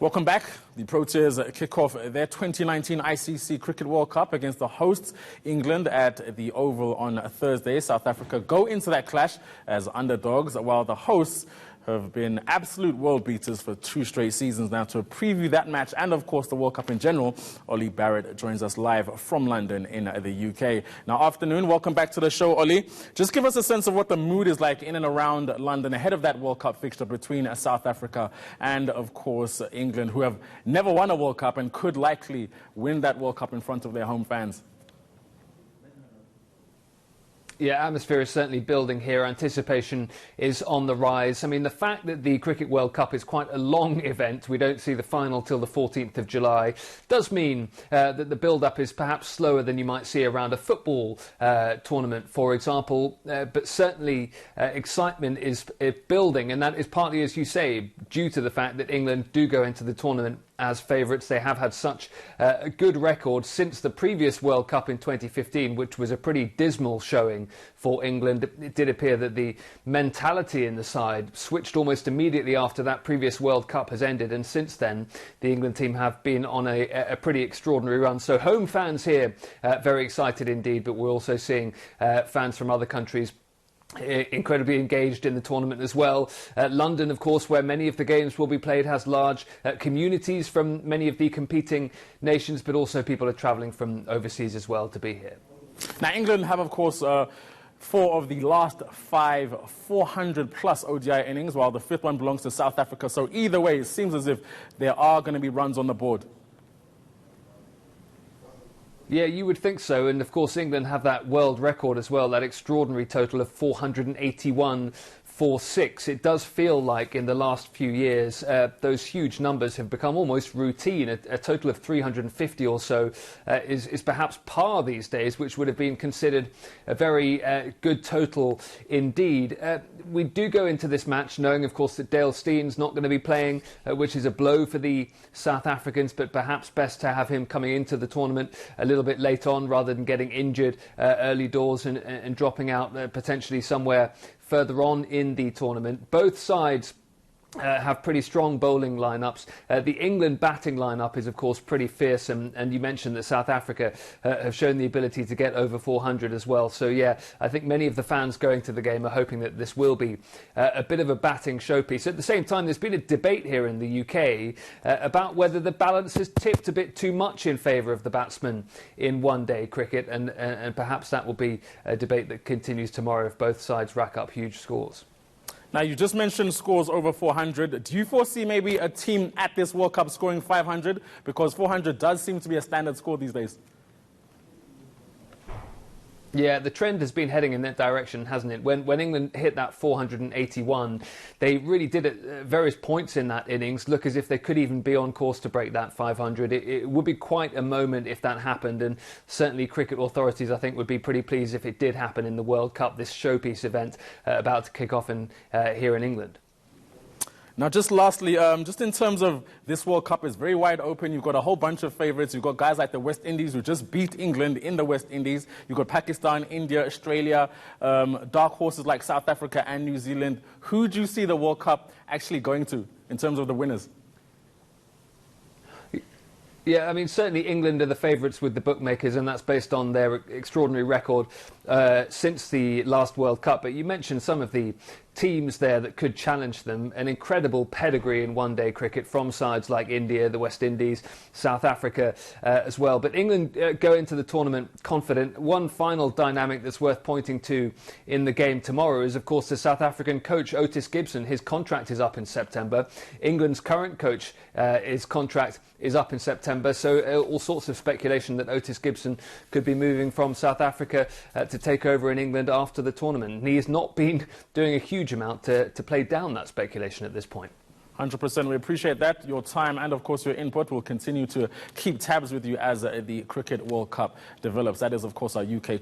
Welcome back. The Proteas kick off their 2019 ICC Cricket World Cup against the hosts, England, at the Oval on Thursday. South Africa go into that clash as underdogs, while the hosts have been absolute world beaters for 2 straight seasons now. To preview that match and, of course, the World Cup in general, Ollie Barrett joins us live from London in the UK. Now, afternoon, welcome back to the show, Ollie. Just give us a sense of what the mood is like in and around London ahead of that World Cup fixture between South Africa and, of course, England, who have never won a World Cup and could likely win that World Cup in front of their home fans. Yeah, atmosphere is certainly building here. Anticipation is on the rise. I mean, the fact that the Cricket World Cup is quite a long event, we don't see the final till the 14th of July, does mean that the build-up is perhaps slower than you might see around a football tournament, for example. But certainly excitement is building, and that is partly, as you say, due to the fact that England do go into the tournament as favourites. They have had such a good record since the previous World Cup in 2015, which was a pretty dismal showing for England. It did appear that the mentality in the side switched almost immediately after that previous World Cup has ended, and since then the England team have been on a pretty extraordinary run. So home fans here very excited indeed, but we're also seeing fans from other countries incredibly engaged in the tournament as well. London, of course, where many of the games will be played, has large communities from many of the competing nations, but also people are travelling from overseas as well to be here. Now, England have, of course, 4 of the last 5 400-plus ODI innings, while the 5th one belongs to South Africa. So either way, it seems as if there are going to be runs on the board. Yeah, you would think so. And of course, England have that world record as well, that extraordinary total of 481 for 6. It does feel like in the last few years, those huge numbers have become almost routine. A total of 350 or so is perhaps par these days, which would have been considered a very good total indeed. We do go into this match knowing, of course, that Dale Steen's not going to be playing, which is a blow for the South Africans, but perhaps best to have him coming into the tournament a little bit late on rather than getting injured early doors and dropping out potentially somewhere further on in the tournament. Both sides have pretty strong bowling lineups. The England batting lineup is, of course, pretty fearsome, and you mentioned that South Africa have shown the ability to get over 400 as well. So, yeah, I think many of the fans going to the game are hoping that this will be a bit of a batting showpiece. At the same time, there's been a debate here in the UK about whether the balance has tipped a bit too much in favour of the batsmen in one-day cricket, and perhaps that will be a debate that continues tomorrow if both sides rack up huge scores. Now, you just mentioned scores over 400. Do you foresee maybe a team at this World Cup scoring 500? Because 400 does seem to be a standard score these days. Yeah, the trend has been heading in that direction, hasn't it? When England hit that 481, they really did at various points in that innings look as if they could even be on course to break that 500. It would be quite a moment if that happened, and certainly cricket authorities, I think, would be pretty pleased if it did happen in the World Cup, this showpiece event about to kick off here in England. Now, just lastly, just in terms of this World Cup, it's very wide open. You've got a whole bunch of favourites. You've got guys like the West Indies who just beat England in the West Indies. You've got Pakistan, India, Australia, dark horses like South Africa and New Zealand. Who do you see the World Cup actually going to in terms of the winners? Yeah, I mean, certainly England are the favourites with the bookmakers, and that's based on their extraordinary record since the last World Cup. But you mentioned some of the teams there that could challenge them. An incredible pedigree in one-day cricket from sides like India, the West Indies, South Africa as well. But England go into the tournament confident. One final dynamic that's worth pointing to in the game tomorrow is, of course, the South African coach, Otis Gibson. His contract is up in September. England's current coach, his contract is up in September. So all sorts of speculation that Otis Gibson could be moving from South Africa to take over in England after the tournament. And he has not been doing a huge amount to play down that speculation at this point. 100%. We appreciate that, your time, and of course your input. We'll continue to keep tabs with you as the Cricket World Cup develops. That is, of course, our UK